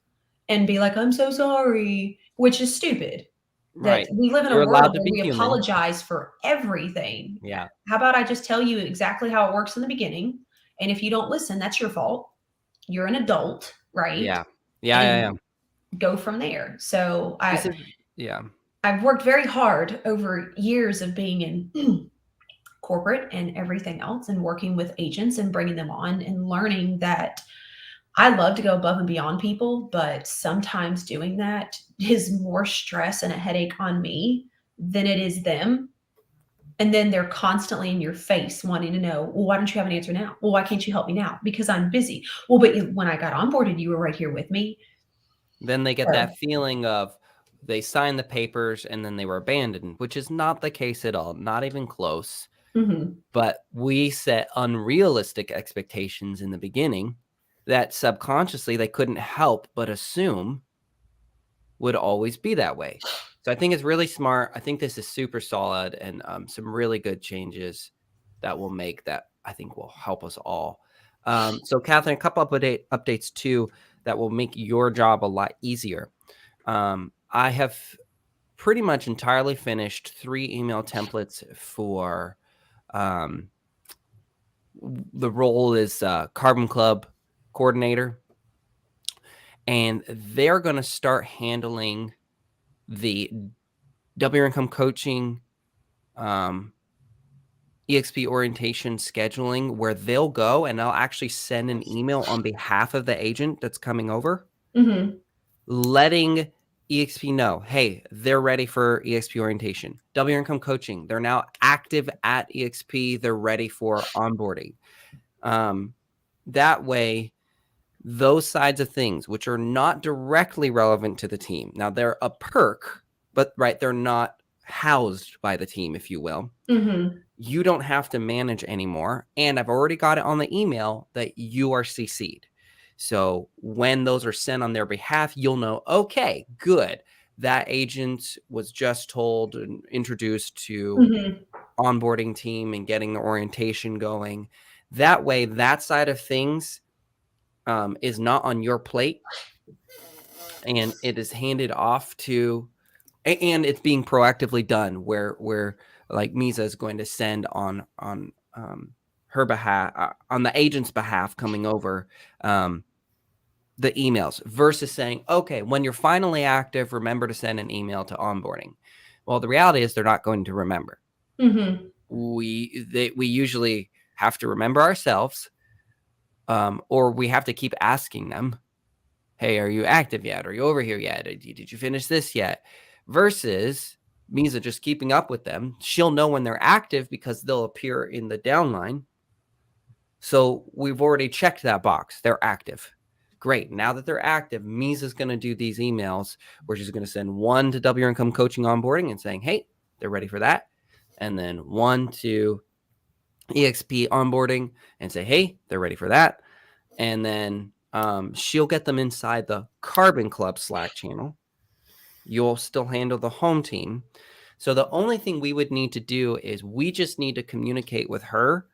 and be like, I'm so sorry, which is stupid. Right. That we live in You're a world allowed to where be we human. apologize for everything. Yeah. How about I just tell you exactly how it works in the beginning? And if you don't listen, that's your fault. You're an adult, right? Yeah. Yeah. Go from there. So Yeah. I've worked very hard over years of being in corporate and everything else, and working with agents and bringing them on and learning that I love to go above and beyond people, but sometimes doing that is more stress and a headache on me than it is them. And then they're constantly in your face wanting to know, well, why don't you have an answer now? Well, why can't you help me now? Because I'm busy. Well, but when I got onboarded, you were right here with me. Then they get that feeling of they signed the papers and then they were abandoned, which is not the case at all, not even close. But we set unrealistic expectations in the beginning that subconsciously they couldn't help but assume would always be that way. So I think it's really smart. I think this is super solid, and some really good changes that will make that I think will help us all. So Catherine, a couple of updates too that will make your job a lot easier. I have pretty much entirely finished 3 email templates for the role is Carbon Club coordinator, and they're going to start handling the W income coaching, EXP orientation scheduling, where they'll go and they'll actually send an email on behalf of the agent that's coming over, letting EXP know, hey, they're ready for EXP orientation. W income coaching, they're now active at EXP. They're ready for onboarding. That way, those sides of things, which are not directly relevant to the team. Now, they're a perk, but they're not housed by the team, if you will. You don't have to manage anymore. And I've already got it on the email that you are CC'd. So when those are sent on their behalf, you'll know, okay, good. That agent was just told and introduced to onboarding team and getting the orientation going. That way, that side of things is not on your plate, and it is handed off to, and it's being proactively done where like Misa is going to send on her behalf, on the agent's behalf, coming over the emails, versus saying, okay, when you're finally active, remember to send an email to onboarding. Well, the reality is they're not going to remember. We usually have to remember ourselves, or we have to keep asking them, hey, are you active yet? Are you over here yet? Did you finish this yet? Versus Misa just keeping up with them. She'll know when they're active because they'll appear in the downline. So we've already checked that box. They're active. Great. Now that they're active, Misa's going to do these emails where she's going to send one to W Income Coaching Onboarding and saying, hey, they're ready for that. And then one to EXP Onboarding and say, hey, they're ready for that. And then she'll get them inside the Carbon Club Slack channel. You'll still handle the home team. So the only thing we would need to do is we just need to communicate with her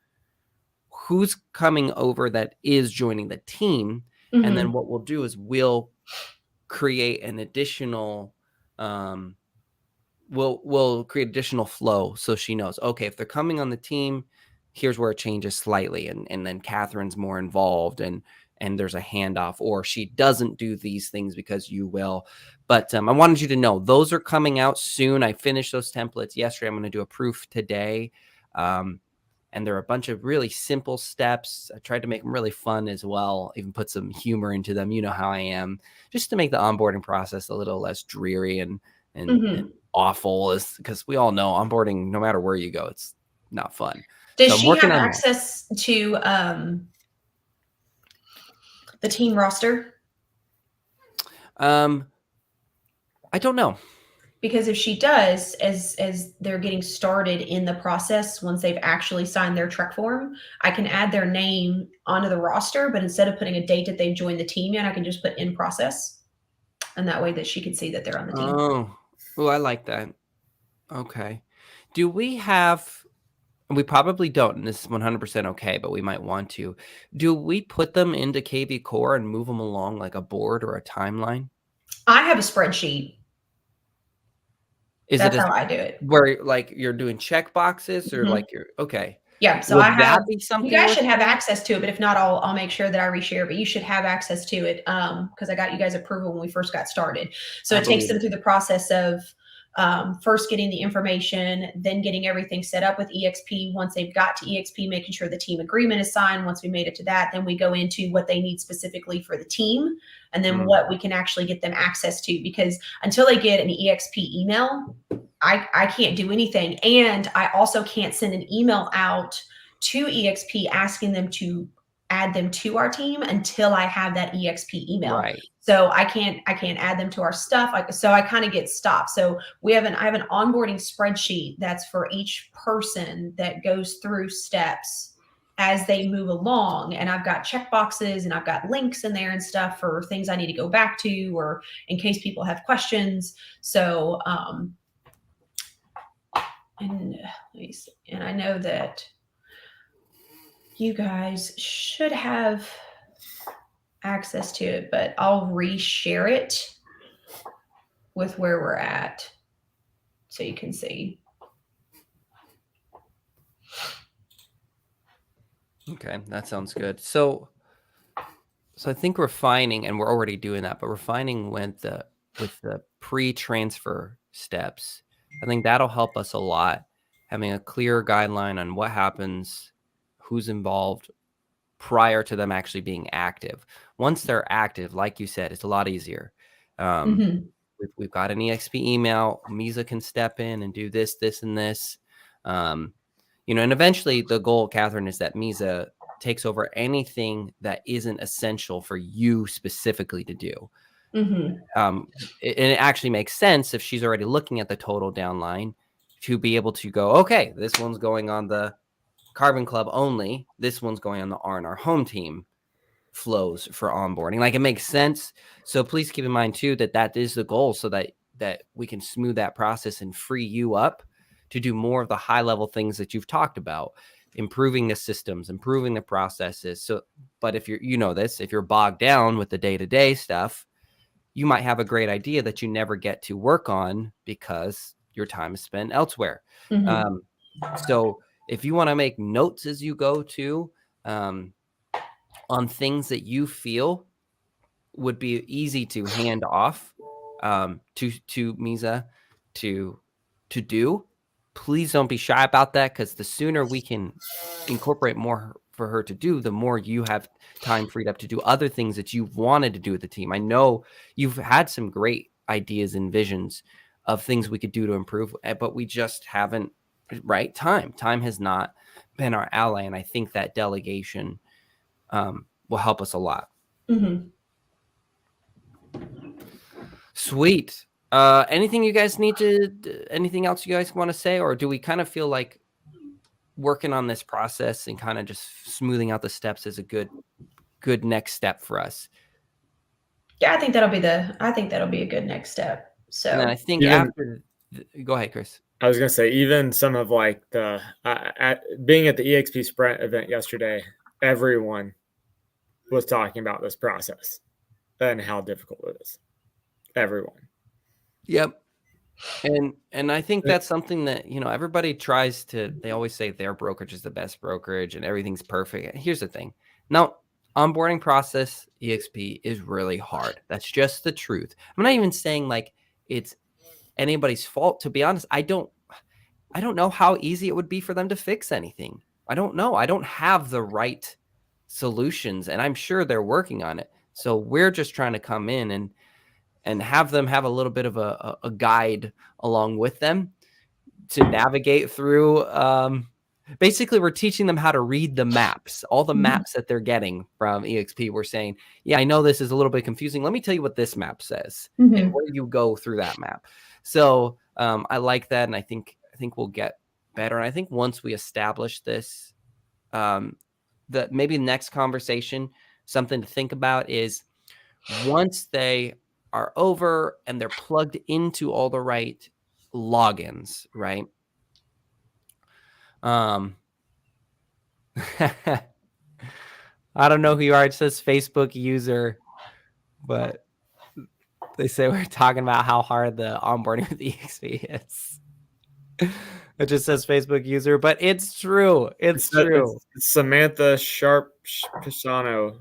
who's coming over that is joining the team. And then what we'll do is we'll create an additional, we'll create additional flow so she knows, okay, if they're coming on the team, here's where it changes slightly. And then Catherine's more involved and there's a handoff, or she doesn't do these things because you will. But I wanted you to know those are coming out soon. I finished those templates yesterday. I'm going to do a proof today. And there are a bunch of really simple steps. I tried to make them really fun as well, even put some humor into them. You know how I am, just to make the onboarding process a little less dreary and awful, is because we all know onboarding, no matter where you go, it's not fun. Does So I'm she working have on access to the team roster? I don't know. Because if she does, as they're getting started in the process, once they've actually signed their Trek form, I can add their name onto the roster, but instead of putting a date that they've joined the team yet, I can just put in process. And that way that she can see that they're on the team. Oh, I like that. Okay. Do we have, we probably don't, and this is 100% okay, but we might want to. Do we put them into KV Core and move them along like a board or a timeline? I have a spreadsheet. Is That's it how I do it. where like you're doing check boxes or like you're okay? Yeah. So Would I have, that be something you guys worth should have doing? access to it, but if not, I'll make sure that I reshare, but you should have access to it. Because I got you guys approval when we first got started. So I it takes believe them it. through the process of first getting the information, then getting everything set up with EXP. Once they've got to EXP, making sure the team agreement is signed. Once we made it to that, then we go into what they need specifically for the team, and then what we can actually get them access to. Because until they get an EXP email, I can't do anything. And I also can't send an email out to EXP asking them to add them to our team until I have that EXP email. Right. So I can't add them to our stuff. So I kind of get stopped. So I have an onboarding spreadsheet that's for each person that goes through steps as they move along. And I've got check boxes and I've got links in there and stuff for things I need to go back to, or in case people have questions. So, and let me see. And I know that you guys should have access to it, but I'll reshare it with where we're at so you can see. Okay, that sounds good. So I think refining, and we're already doing that, but refining with the pre-transfer steps. I think that'll help us a lot, having a clear guideline on what happens, who's involved prior to them actually being active. Once they're active, like you said, it's a lot easier. We've got an EXP email. Misa can step in and do this, this, and this. And eventually the goal, Catherine, is that Misa takes over anything that isn't essential for you specifically to do. And it actually makes sense if she's already looking at the total downline to be able to go, okay, this one's going on the Carbon Club only. This one's going on the R&R home team flows for onboarding. Like, it makes sense. So please keep in mind too that is the goal, so that we can smooth that process and free you up to do more of the high level things that you've talked about, improving the systems, improving the processes. So, but if you're, if you're bogged down with the day-to-day stuff, you might have a great idea that you never get to work on because your time is spent elsewhere. So if you want to make notes as you go to, on things that you feel would be easy to hand off to Misa to do, please don't be shy about that, because the sooner we can incorporate more for her to do, the more you have time freed up to do other things that you've wanted to do with the team. I know you've had some great ideas and visions of things we could do to improve, but we just haven't, right? Time has not been our ally. And I think that delegation will help us a lot. Sweet. Anything you guys anything else you guys want to say, or do we kind of feel like working on this process and kind of just smoothing out the steps is a good next step for us? Yeah, I think that'll be a good next step. So, and then I think go ahead, Chris. I was gonna say, even some of like the being at the EXP Sprint event yesterday, everyone was talking about this process and how difficult it is. Everyone. Yep. And I think that's something that, everybody tries to, they always say their brokerage is the best brokerage and everything's perfect. Here's the thing. Now, onboarding process, EXP, is really hard. That's just the truth. I'm not even saying like it's anybody's fault. To be honest, I don't know how easy it would be for them to fix anything. I don't know. I don't have the right solutions, and I'm sure they're working on it. So we're just trying to come in and have them have a little bit of a guide along with them to navigate through. Basically, we're teaching them how to read the maps, all the maps that they're getting from EXP. We're saying, yeah, I know this is a little bit confusing. Let me tell you what this map says and where you go through that map. So I like that, and I think we'll get better. And I think once we establish this, the maybe next conversation, something to think about is once they are over and they're plugged into all the right logins, right? I don't know who you are. It says Facebook user, but they say we're talking about how hard the onboarding with EXP is. It just says Facebook user, but it's true. It's true. It's Samantha Sharp Pisano.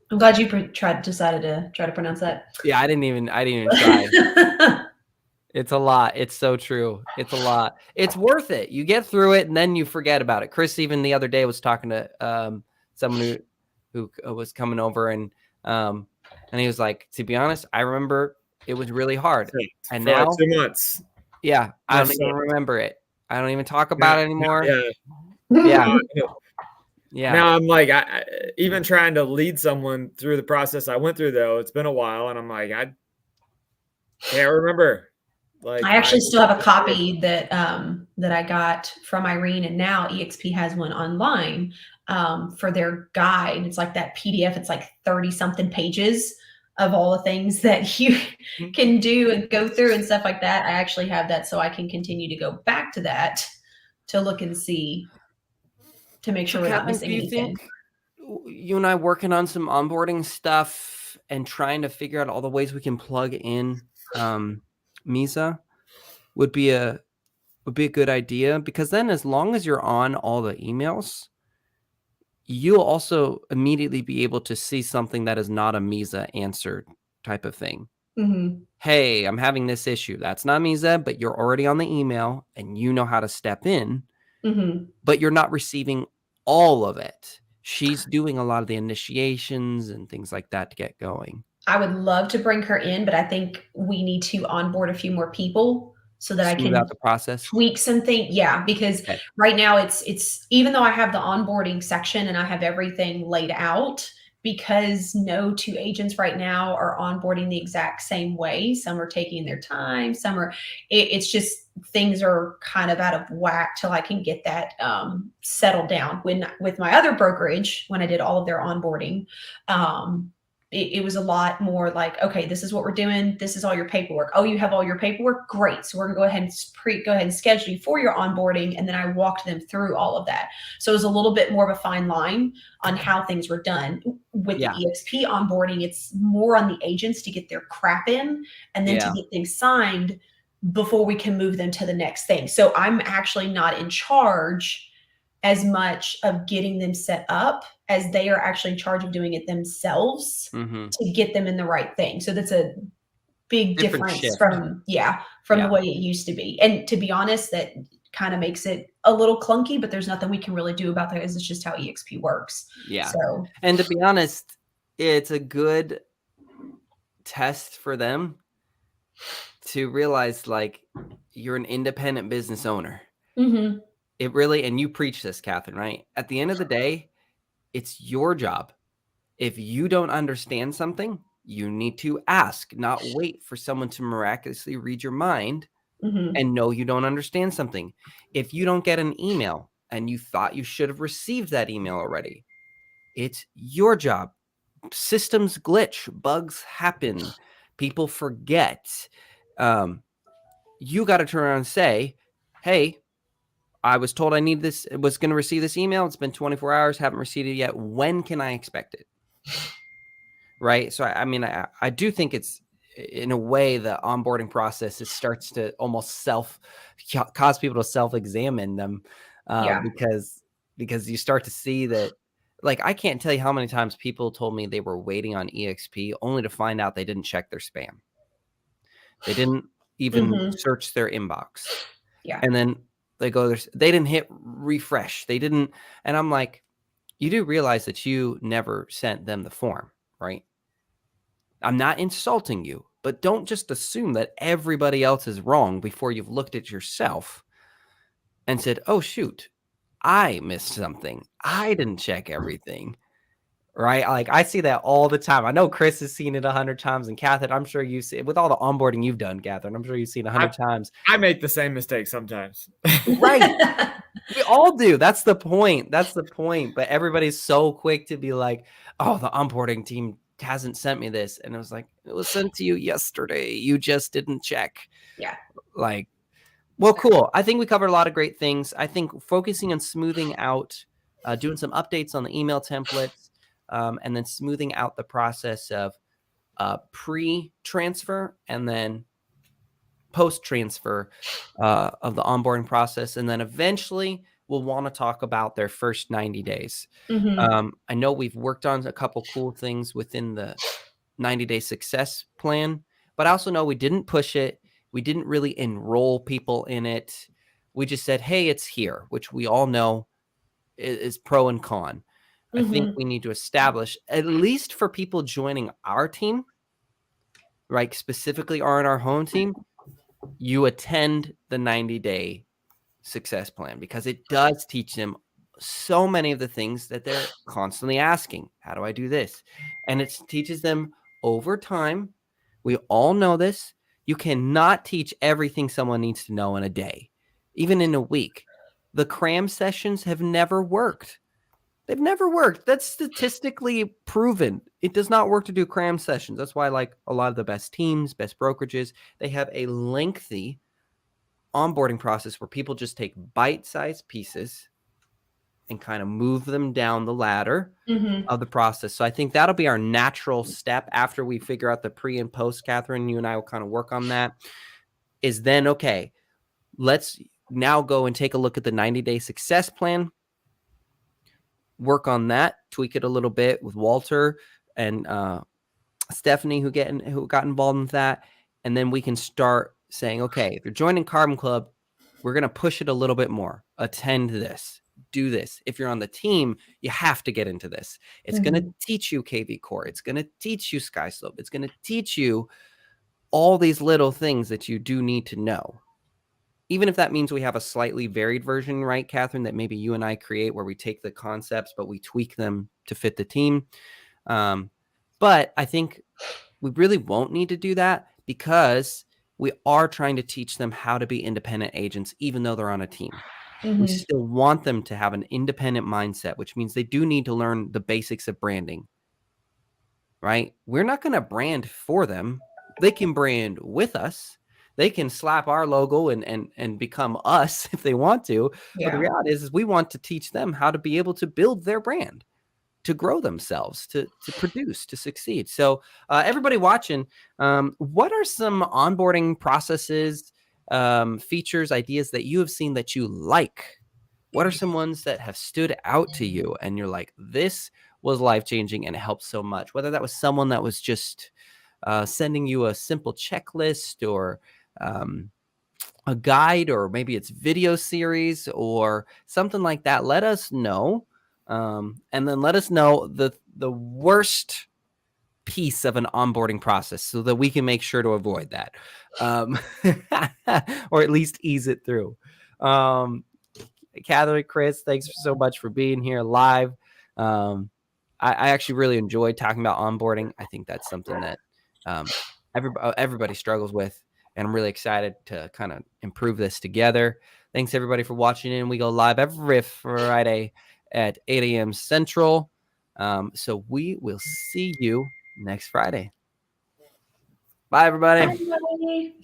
I'm glad you decided to try to pronounce that. Yeah, I didn't even try. It's a lot. It's so true. It's a lot. It's worth it. You get through it and then you forget about it. Chris even the other day was talking to someone who was coming over and he was like, to be honest, I remember it was really hard. And now like 2 months. Yeah, I don't even remember it. I don't even talk about it anymore. Yeah. Now I'm like, I even trying to lead someone through the process I went through, though, it's been a while, and I'm like, I can't remember. Like, I actually still have a copy that I got from Irene, and now EXP has one online for their guide. It's like that PDF. It's like 30 something pages of all the things that you can do and go through and stuff like that. I actually have that, so I can continue to go back to that to look and see, to make sure we're not missing anything. Think you and I working on some onboarding stuff and trying to figure out all the ways we can plug in Misa would be a good idea, because then as long as you're on all the emails, you'll also immediately be able to see something that is not a Misa answer type of thing. Hey, I'm having this issue. That's not Misa, but you're already on the email and you know how to step in, but you're not receiving all of it. She's doing a lot of the initiations and things like that to get going. I would love to bring her in, but I think we need to onboard a few more people so that I can the process, tweak something. Yeah, because right now it's even though I have the onboarding section and I have everything laid out, because no two agents right now are onboarding the exact same way. Some are taking their time. Some are, it's just things are kind of out of whack till I can get that settled down. With my other brokerage, when I did all of their onboarding, it was a lot more like, okay, this is what we're doing. This is all your paperwork. Oh, you have all your paperwork? Great. So we're gonna go ahead and schedule you for your onboarding. And then I walked them through all of that. So it was a little bit more of a fine line on how things were done. With the EXP onboarding, it's more on the agents to get their crap in and then to get things signed before we can move them to the next thing. So I'm actually not in charge as much of getting them set up as they are actually in charge of doing it themselves to get them in the right thing. So that's a big difference from the way it used to be. And to be honest, that kind of makes it a little clunky, but there's nothing we can really do about that, because it's just how EXP works. Yeah. So, and to be honest, it's a good test for them to realize, like, you're an independent business owner. It really, and you preach this, Catherine, right? At the end of the day, it's your job. If you don't understand something, you need to ask, not wait for someone to miraculously read your mind and know you don't understand something. If you don't get an email and you thought you should have received that email already, it's your job. Systems glitch, bugs happen, people forget. You got to turn around and say, hey, I was told I need this, was going to receive this email. It's been 24 hours, haven't received it yet. When can I expect it? Right. So, I mean, I do think it's, in a way, the onboarding process, it starts to almost cause people to self-examine them because you start to see that, like, I can't tell you how many times people told me they were waiting on EXP only to find out they didn't check their spam. They didn't even search their inbox. Yeah. And then, They didn't hit refresh. They didn't. And I'm like, you do realize that you never sent them the form, right? I'm not insulting you, but don't just assume that everybody else is wrong before you've looked at yourself and said, oh, shoot, I missed something. I didn't check everything. Right? Like I see that all the time. I know Chris has seen it 100 times, and Catherine, I'm sure you see it with all the onboarding you've done, Catherine. I'm sure you've seen 100 times. I make the same mistake sometimes. Right. We all do. That's the point. That's the point. But everybody's so quick to be like, oh, the onboarding team hasn't sent me this. And it was like, it was sent to you yesterday. You just didn't check. Yeah. Like, well, cool. I think we covered a lot of great things. I think focusing on smoothing out, doing some updates on the email templates, and then smoothing out the process of pre-transfer and then post-transfer of the onboarding process. And then eventually we'll want to talk about their first 90 days. Mm-hmm. I know we've worked on a couple cool things within the 90-day success plan, but I also know we didn't push it. We didn't really enroll people in it. We just said, hey, it's here, which we all know is pro and con. I think we need to establish, at least for people joining our team, right, specifically on our home team, you attend the 90-day success plan because it does teach them so many of the things that they're constantly asking. How do I do this? And it teaches them over time. We all know this. You cannot teach everything someone needs to know in a day, even in a week. The cram sessions have never worked. They've never worked. That's statistically proven. It does not work to do cram sessions. That's why, like a lot of the best teams, best brokerages, they have a lengthy onboarding process where people just take bite-sized pieces and kind of move them down the ladder of the process. So I think that'll be our natural step after we figure out the pre and post. Catherine, you and I will kind of work on that. Is then, okay, let's now go and take a look at the 90-day success plan. Work on that, tweak it a little bit with Walter and Stephanie who got involved in that. And then we can start saying, okay, if you're joining Carbon Club, we're going to push it a little bit more. Attend this, do this. If you're on the team, you have to get into this. It's going to teach you KV Core. It's going to teach you Skyslope. It's going to teach you all these little things that you do need to know. Even if that means we have a slightly varied version, right, Catherine, that maybe you and I create where we take the concepts, but we tweak them to fit the team. But I think we really won't need to do that because we are trying to teach them how to be independent agents, even though they're on a team. We still want them to have an independent mindset, which means they do need to learn the basics of branding, right? We're not going to brand for them. They can brand with us. They can slap our logo and become us if they want to. Yeah. But the reality is we want to teach them how to be able to build their brand, to grow themselves, to produce, to succeed. So everybody watching, what are some onboarding processes, features, ideas that you have seen that you like? What are some ones that have stood out to you and you're like, this was life-changing and it helped so much? Whether that was someone that was just sending you a simple checklist or a guide, or maybe it's video series or something like that, let us know. And then let us know the worst piece of an onboarding process so that we can make sure to avoid that, or at least ease it through. Catherine, Chris, thanks so much for being here live. I actually really enjoyed talking about onboarding. I think that's something that everybody struggles with, and I'm really excited to kind of improve this together. Thanks everybody for watching in. We go live every Friday at 8 a.m. Central. So we will see you next Friday. Bye, everybody. Bye, everybody.